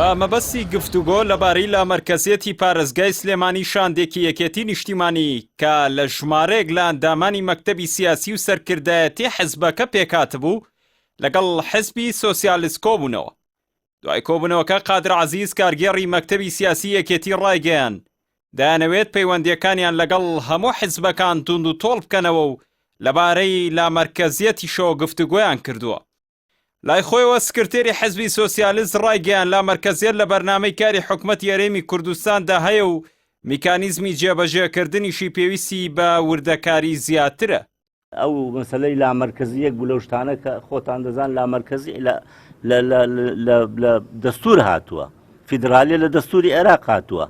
بە مەبەستی گفتوگۆ لەبارەی لە مەرکەزیەتی پارێزگای سلێمانی شاندێکی یەکێتی نیشتیمانی کە لە ژمارەیەک لە ئەندامانی مەکتەبی سیاسی و سەرکردایەتی حزبەکە پێکاتبوو لەگەڵ حزبی سۆسیالیست کۆبوونەوە. دوای کۆبوونەوەکە قادر عەزیز کارگێڕی مەکتەبی سیاسی یەکێتی ڕایگەیان دەیانەوێت پەیوەندیەکانیان لەگەڵ هەموو حزبەکان توند و تۆڵ بکەنەوە و لەبارەی لا مەرکەزیەتیشەوە گفتوگۆیان کردووە. لای خۆیەوە سکرتێری حزبی سۆسیالیست ڕایگەیان لا مەرکەزیەت لە بەرنامەی کاری حکوومەتی هەرێمی کوردستاندا هەیە و میکانیزمی جێبەجێکردنیشی پێویستی بە وردەکاری زیاترە. ئەو مەسەلەی لا مەرکەزیەک بوو لەو شتانە کە خۆتان دەزان لا مەرکەزی لە دەستور هاتووە، فیدراالیە لە دەستوری عێراق هاتووە.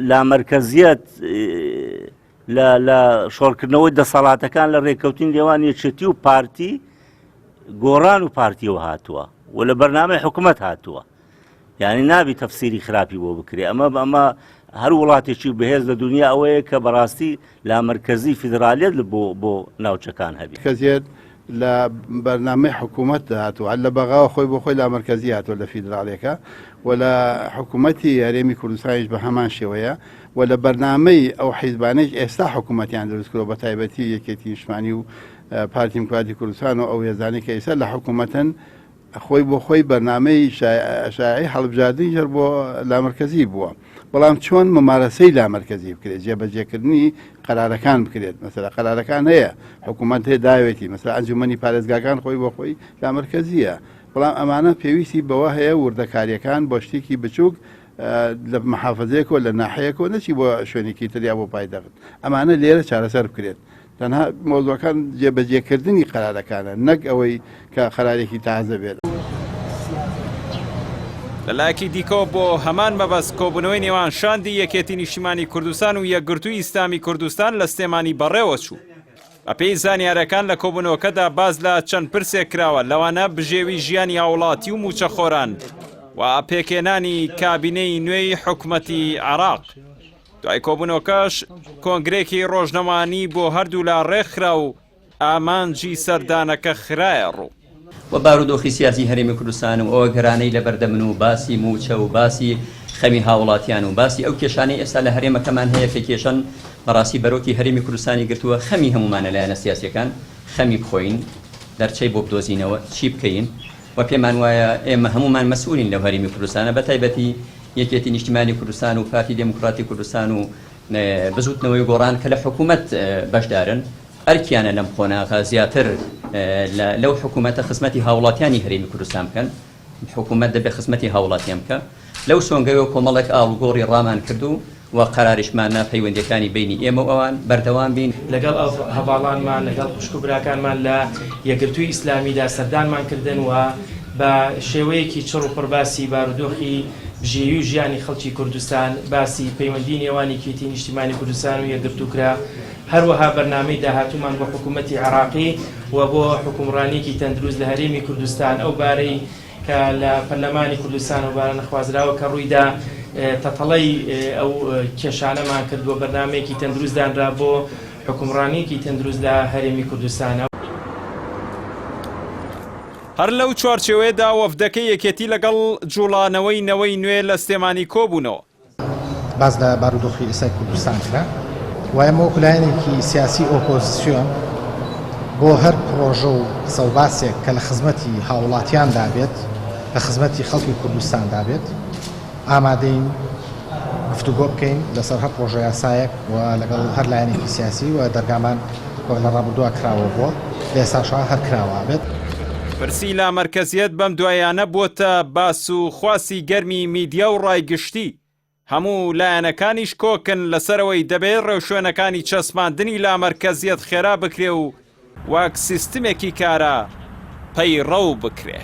لا مەرکەزیەت لە شۆڕکردنەوەی دەسەڵاتەکان لە ڕێکەوتین لێوان یەکێتی و پارتی گۆڕان و پارتیەوە هاتووە و لە بەرنامەی حکوومەت هاتووە. یعنی نابی تەفسیری خراپی بۆ بکرێ. ئەمە هەر وڵاتێکی بەهێز لە دنیا ئەوەیە کە بەڕاستی لا مەرکەزی فیدراالیەت بۆ ناوچەکان هەبی. کەزیێت لە بەرنامەی حکوومەت هاتووە لە بەغاوە خۆی بۆ خۆی لا مەرکەزی هاتووە لە فیدراالێکە و لە حکوومەتی هەرێمی کوردستانیش بە هەمان شێوەیە و لە بەرنامەی ئەو حیزبانەی ئێستا حکوومەتیان دروستکرۆ بە تایبەتی یەکێتی نیشتیمانی و پارتی دیموکراتی کوردستان و ئەو هێزانی کە ئێستا لە حکوومەتن خۆی بۆ خۆی بەرنامەی شایعی هەڵبژاردننی ژەر بۆ لامەرکەزی بووە. بەڵام چۆن ممارەسەی لامەرکەزی بکرێت، جێبەجێکردنی قەرارەکان بکرێت. مەسەلا قەرارەکان هەیە حکوومەت هەیە داوێتی مەسەلا ئەنجومەنی پارێزگاکان خۆی بۆ خۆی لامەرکەزیە. بەڵام ئەمانە پێویستی بەوە هەیە وردەکاریەکان بۆ شتێکی بچووک لە محافەزەیەکەوە لە ناحەیەکەوە نەچی بۆ شوێنێکی تریا بۆ پایتەخت. ئەمانە لێرە چارەسەر بکرێت. تەنها مۆزوعەکان جێبەجێکردنی قەرارەکانە، نەک ئەوەی کە قەرارێکی تازە بێت. لەلایەکی دیکەوە بۆ هەمان مەبەست کۆبوونەوەی نێوان شاندی یەکێتی نیشتیمانی کوردستان و یەکگرتووی ئیسلامی کوردستان لە سلێمانی بەڕێوە چوو. بەپێی زانیارەکان لە کۆبوونەوەکەدا باز لە چەند پرسێک کراوە، لەوانە بژێوی ژیانی هاوڵاتی و موچەخۆران و پێکێنانی کابینەی نوێی حکوومەتی عێراق. دوای کۆبوونەوەکەش کۆنگرێکی ڕۆژنەمانی بۆ هەردوو لا ڕێکخرا و ئامانجی سەردانەکە خرایە ڕوو. و بارودۆخی سیاسی هەرێمی کوردستان و ئەوە گەرانەی لە بەردەمن و باسی موچە و باسی خەمی هاوڵاتیان و باسی ئەو کێشانەی ئێستا لە هەرێمەکەمان هەیە کە کێشەن بەڕاستی بەرۆکی هەرێمی کوردستانی گرتووە. خەمی هەمومانە لایەنە سیاسیەکان خەمی بخۆین، دەرچەی بۆ بدۆزینەوە چی بکەین و پێمان وایە ئێمە هەمومان مەسئولین لەو هەرێمی کوردستانە، بە تایبەتی یەکێتی نیشتیمانی کوردستان و پارتی دموکراتی کوردستان و بزوتنەوەی گۆڕان کە لە حکوومەت بەشدارن ئەرکیانە لەم خۆناغا زیاتر لەو حکوومەتە خزمەتی هاوڵاتیانی هەرێمی کوردستان بکەن. حکوومەت دەبێت خزمەتی هاوڵاتیان بکە. لەو سۆنگەوە کۆمەڵێک ئاڵوگۆڕی ڕامان کردو و قەراریشمانە پەیوەندیەکانی بینی ئێمە و ئەوان بەردەوام بین لەگەڵ ئەو هەواڵانمان لەگەڵ خوشک و براکانمان لە یەکگرتووی ئیسلامیدا سەردانمان کردن و بە شێوەیەکی چڕ و پڕباسی بارودۆخی ژێوی و ژیانی خەڵکی کوردستان، باسی پەیوەندی نێوانی یەکێتی نیشتیمانی کوردستان و یەکگرتووکرا، هەروەها بەرنامەی داهاتوومان بۆ حکوومەتی عێراقی و بۆ حکومڕانیەکی تەندروست لە هەرێمی کوردستان، ئەو بارەی کە لە پەرلەمانی کوردستان و بارە نەخوازراوە کە ڕوویدا تەتەڵەی ئەو کێشانەمان کردووە، بەرنامەیەکی تەندروست دانرا بۆ حکومڕانیەکی تەندروست لە هەرێمی کوردستانە. هەر لەو چوارچێوەیەدا وەفدەکەی یەکێتی لەگەڵ جوڵانەوەی نەوەی نوێ لە سلێمانی کۆبوونەوە. باز لە بارودۆخی ئێستای کوردستان کرا و ئێمە وەکو لایەنێکی سیاسی ئۆپۆزیسیۆن بۆ هەر پرۆژە و سەوباسێک کە لە خزمەتی هاوڵاتیاندا بێت، لە خزمەتی خەڵکی کوردستاندا بێت، ئامادەین گفتوگۆ بکەین لەسەر هەر پرۆژە یاسایەک و لەگەڵ هەر لایەنێکی سیاسی و دەرگامان لە ڕابردووە کراوە بۆ لە ئێستاشەوە هەر کراوە بێت. پرسی لا مەرکەزیەت بەم دوایانە بووەتە باس و خواسی گەرمی میدیا و ڕایگشتی. هەموو لایەنەکانیش کۆکن لەسەرەوەی دەبێت ڕێوشوێنەکانی چەسماندنی لا مەرکەزیەت خێرا بکرێ و واک سیستمێکی کارە پەیڕەو بکرێ.